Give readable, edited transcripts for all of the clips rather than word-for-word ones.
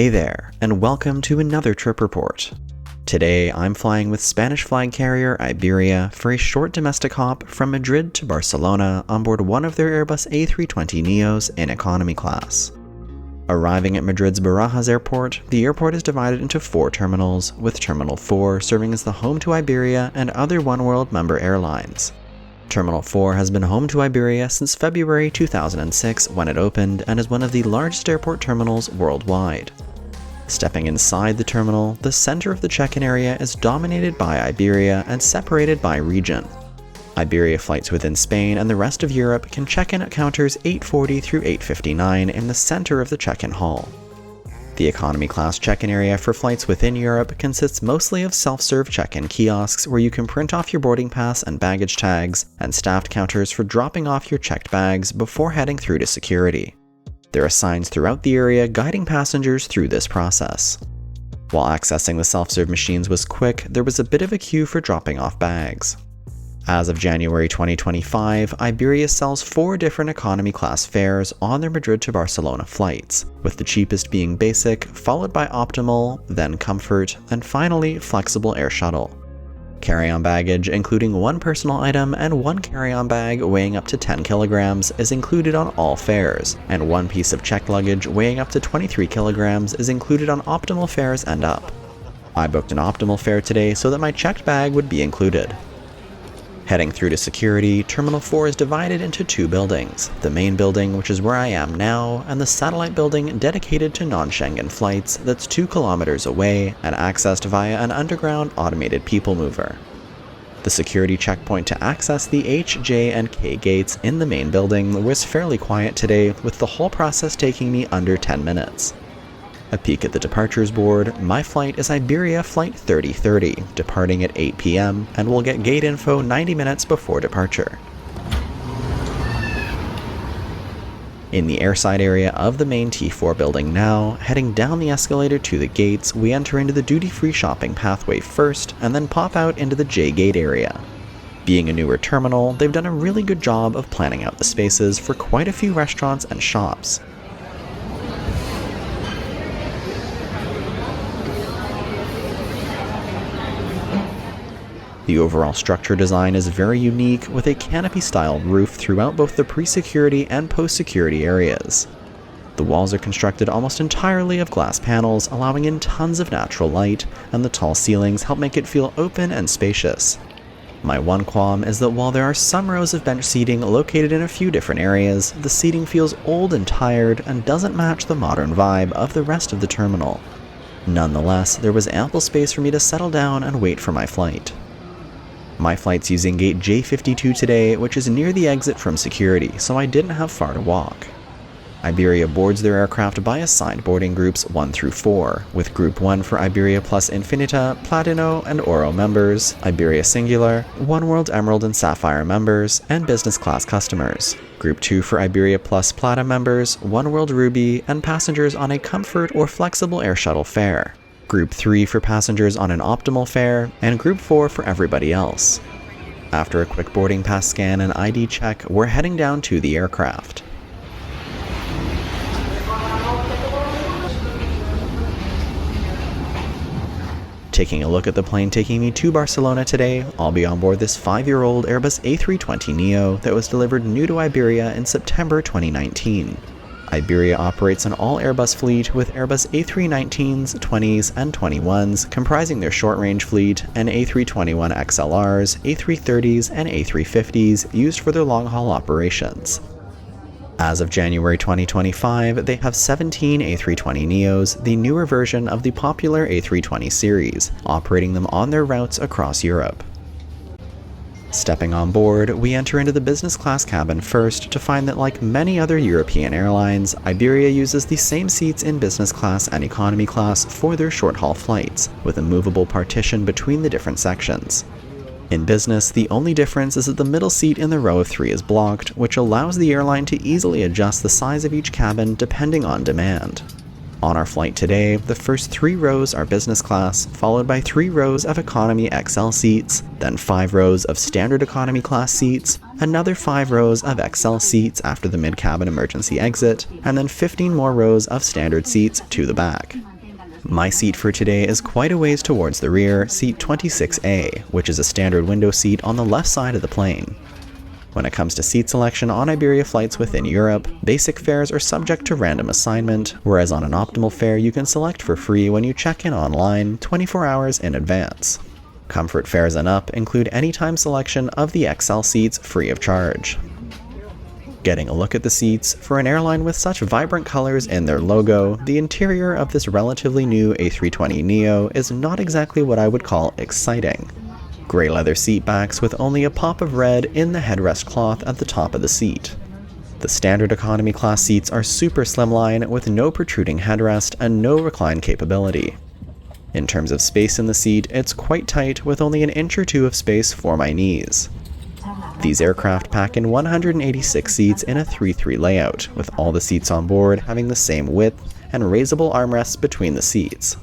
Hey there, and welcome to another trip report. Today I'm flying with Spanish flag carrier Iberia for a short domestic hop from Madrid to Barcelona on board one of their Airbus A320neos in economy class. Arriving at Madrid's Barajas airport, the airport is divided into 4 terminals, with Terminal 4 serving as the home to Iberia and other oneworld member airlines. Terminal 4 has been home to Iberia since February 2006 when it opened and is one of the largest airport terminals worldwide. Stepping inside the terminal, the center of the check-in area is dominated by Iberia and separated by region. Iberia flights within Spain and the rest of Europe can check in at counters 840 through 859 in the center of the check-in hall. The economy class check-in area for flights within Europe consists mostly of self-serve check-in kiosks where you can print off your boarding pass and baggage tags, and staffed counters for dropping off your checked bags before heading through to security. There are signs throughout the area guiding passengers through this process. While accessing the self-serve machines was quick, there was a bit of a queue for dropping off bags. As of January 2025, Iberia sells 4 different economy class fares on their Madrid to Barcelona flights, with the cheapest being Basic, followed by Optimal, then Comfort, and finally Flexible Air Shuttle. Carry-on baggage, including 1 personal item and 1 carry-on bag weighing up to 10 kilograms, is included on all fares, and 1 piece of checked luggage weighing up to 23 kilograms is included on Optimal fares and up. I booked an Optimal fare today so that my checked bag would be included. Heading through to security, Terminal 4 is divided into 2 buildings, the main building, which is where I am now, and the satellite building dedicated to non-Schengen flights that's 2 kilometers away and accessed via an underground automated people mover. The security checkpoint to access the H, J, and K gates in the main building was fairly quiet today, with the whole process taking me under 10 minutes. A peek at the departures board, my flight is Iberia Flight 3030, departing at 8 p.m. and will get gate info 90 minutes before departure. In the airside area of the main T4 building now, heading down the escalator to the gates, we enter into the duty-free shopping pathway first and then pop out into the J gate area. Being a newer terminal, they've done a really good job of planning out the spaces for quite a few restaurants and shops. The overall structure design is very unique, with a canopy-style roof throughout both the pre-security and post-security areas. The walls are constructed almost entirely of glass panels, allowing in tons of natural light, and the tall ceilings help make it feel open and spacious. My one qualm is that while there are some rows of bench seating located in a few different areas, the seating feels old and tired and doesn't match the modern vibe of the rest of the terminal. Nonetheless, there was ample space for me to settle down and wait for my flight. My flight's using gate J52 today, which is near the exit from security, so I didn't have far to walk. Iberia boards their aircraft by assigned boarding groups 1 through 4, with Group 1 for Iberia Plus Infinita, Platino, and Oro members, Iberia Singular, Oneworld Emerald and Sapphire members, and business class customers. Group 2 for Iberia Plus Plata members, Oneworld Ruby, and passengers on a Comfort or Flexible Air Shuttle fare. Group 3 for passengers on an Optimal fare, and Group 4 for everybody else. After a quick boarding pass scan and ID check, we're heading down to the aircraft. Taking a look at the plane taking me to Barcelona today, I'll be on board this 5-year-old Airbus A320neo that was delivered new to Iberia in September 2019. Iberia operates an all-Airbus fleet with Airbus A319s, 20s, and 21s comprising their short-range fleet, and A321XLRs, A330s, and A350s used for their long-haul operations. As of January 2025, they have 17 A320neos, the newer version of the popular A320 series, operating them on their routes across Europe. Stepping on board, we enter into the business class cabin first to find that, like many other European airlines, Iberia uses the same seats in business class and economy class for their short-haul flights, with a movable partition between the different sections. In business, the only difference is that the middle seat in the row of 3 is blocked, which allows the airline to easily adjust the size of each cabin depending on demand. On our flight today, the first 3 rows are business class, followed by 3 rows of economy XL seats, then 5 rows of standard economy class seats, another 5 rows of XL seats after the mid-cabin emergency exit, and then 15 more rows of standard seats to the back. My seat for today is quite a ways towards the rear, seat 26A, which is a standard window seat on the left side of the plane. When it comes to seat selection on Iberia flights within Europe, basic fares are subject to random assignment, whereas on an optimal fare you can select for free when you check in online 24 hours in advance. Comfort fares and up include anytime selection of the XL seats free of charge. Getting a look at the seats, for an airline with such vibrant colors in their logo, the interior of this relatively new A320neo is not exactly what I would call exciting. Grey leather seat backs with only a pop of red in the headrest cloth at the top of the seat. The standard economy class seats are super slimline with no protruding headrest and no recline capability. In terms of space in the seat, it's quite tight with only an inch or two of space for my knees. These aircraft pack in 186 seats in a 3-3 layout, with all the seats on board having the same width and raisable armrests between the seats.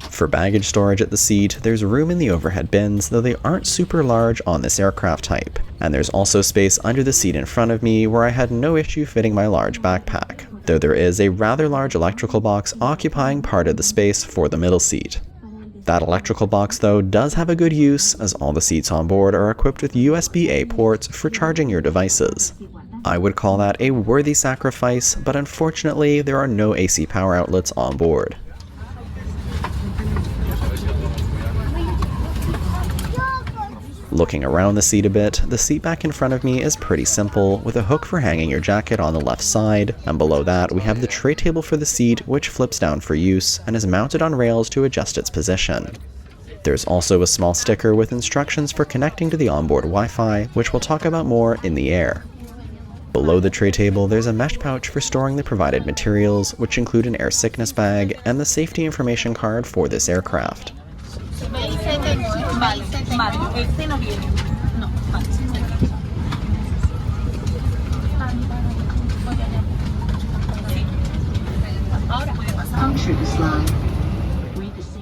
For baggage storage at the seat, there's room in the overhead bins, though they aren't super large on this aircraft type, and there's also space under the seat in front of me where I had no issue fitting my large backpack, though there is a rather large electrical box occupying part of the space for the middle seat. That electrical box, though, does have a good use, as all the seats on board are equipped with USB-A ports for charging your devices. I would call that a worthy sacrifice, but unfortunately there are no AC power outlets on board. Looking around the seat a bit, the seat back in front of me is pretty simple, with a hook for hanging your jacket on the left side, and below that we have the tray table for the seat, which flips down for use and is mounted on rails to adjust its position. There's also a small sticker with instructions for connecting to the onboard Wi-Fi, which we'll talk about more in the air. Below the tray table there's a mesh pouch for storing the provided materials, which include an air sickness bag and the safety information card for this aircraft.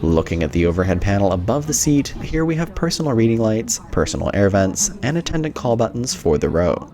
Looking at the overhead panel above the seat, here we have personal reading lights, personal air vents, and attendant call buttons for the row.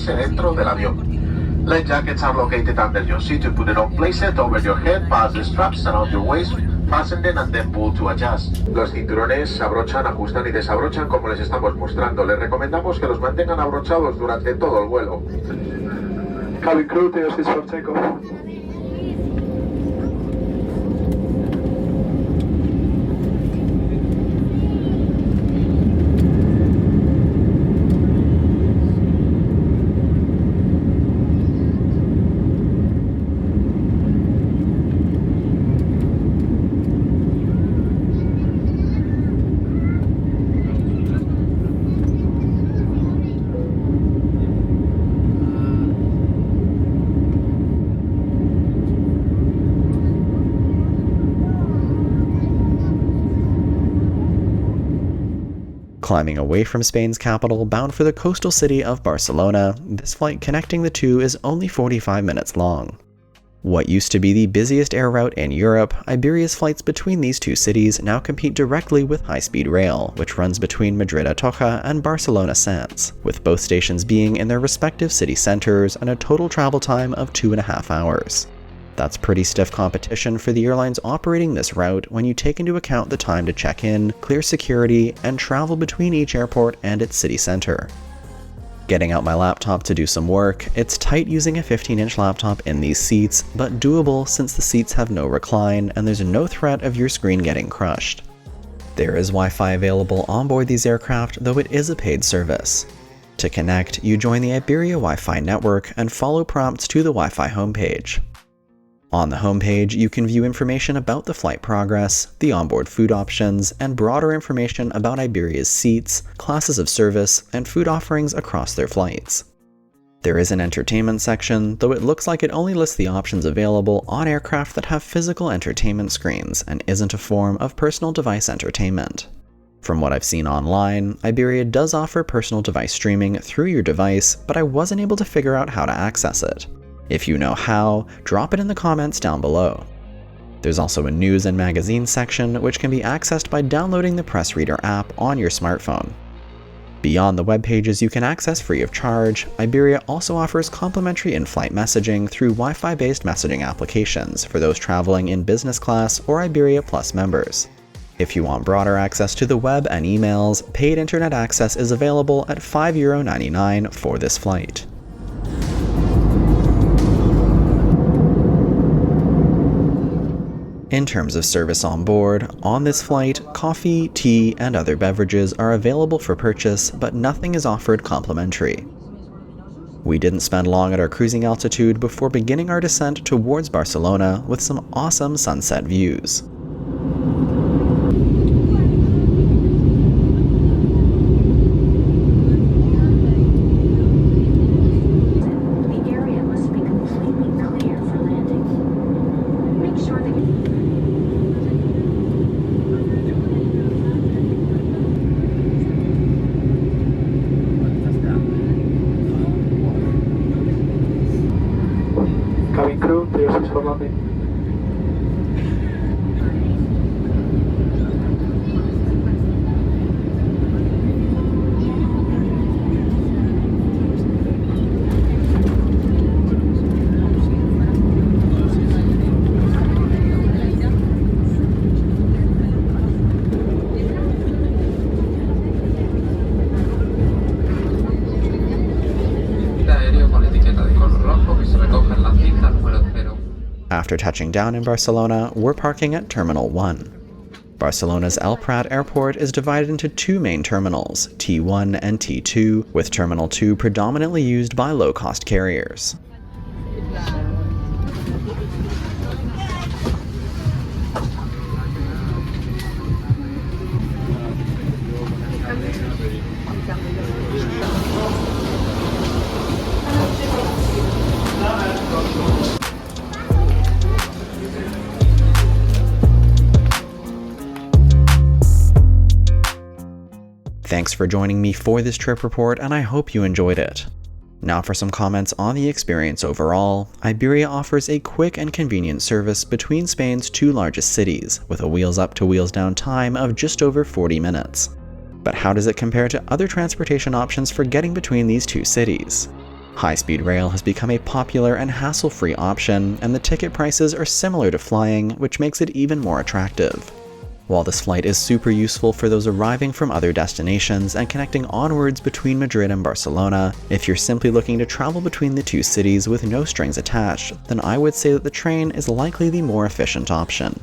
Dentro del avión. Life jackets are located under your seat. To put it on, place it over your head, pass the straps around your waist, fasten them and then pull to adjust. Los cinturones se abrochan, ajustan y desabrochan como les estamos mostrando. Les recomendamos que los mantengan abrochados durante todo el vuelo. Cabin crew, this is for takeoff. Climbing away from Spain's capital, bound for the coastal city of Barcelona, this flight connecting the two is only 45 minutes long. What used to be the busiest air route in Europe, Iberia's flights between these two cities now compete directly with high-speed rail, which runs between Madrid-Atocha and Barcelona Sants, with both stations being in their respective city centers and a total travel time of 2.5 hours. That's pretty stiff competition for the airlines operating this route when you take into account the time to check in, clear security, and travel between each airport and its city center. Getting out my laptop to do some work, it's tight using a 15-inch laptop in these seats, but doable since the seats have no recline and there's no threat of your screen getting crushed. There is Wi-Fi available on board these aircraft, though it is a paid service. To connect, you join the Iberia Wi-Fi network and follow prompts to the Wi-Fi homepage. On the homepage, you can view information about the flight progress, the onboard food options, and broader information about Iberia's seats, classes of service, and food offerings across their flights. There is an entertainment section, though it looks like it only lists the options available on aircraft that have physical entertainment screens and isn't a form of personal device entertainment. From what I've seen online, Iberia does offer personal device streaming through your device, but I wasn't able to figure out how to access it. If you know how, drop it in the comments down below. There's also a news and magazine section, which can be accessed by downloading the Press Reader app on your smartphone. Beyond the web pages you can access free of charge, Iberia also offers complimentary in-flight messaging through Wi-Fi-based messaging applications for those traveling in business class or Iberia Plus members. If you want broader access to the web and emails, paid internet access is available at €5.99 for this flight. In terms of service on board, on this flight, coffee, tea, and other beverages are available for purchase, but nothing is offered complimentary. We didn't spend long at our cruising altitude before beginning our descent towards Barcelona with some awesome sunset views. Cabin crew, please for landing. After touching down in Barcelona, we're parking at Terminal 1. Barcelona's El Prat Airport is divided into two main terminals, T1 and T2, with Terminal 2 predominantly used by low-cost carriers. Thanks for joining me for this trip report, and I hope you enjoyed it. Now for some comments on the experience overall. Iberia offers a quick and convenient service between Spain's two largest cities, with a wheels up to wheels down time of just over 40 minutes. But how does it compare to other transportation options for getting between these two cities? High-speed rail has become a popular and hassle-free option, and the ticket prices are similar to flying, which makes it even more attractive. While this flight is super useful for those arriving from other destinations and connecting onwards between Madrid and Barcelona, if you're simply looking to travel between the two cities with no strings attached, then I would say that the train is likely the more efficient option.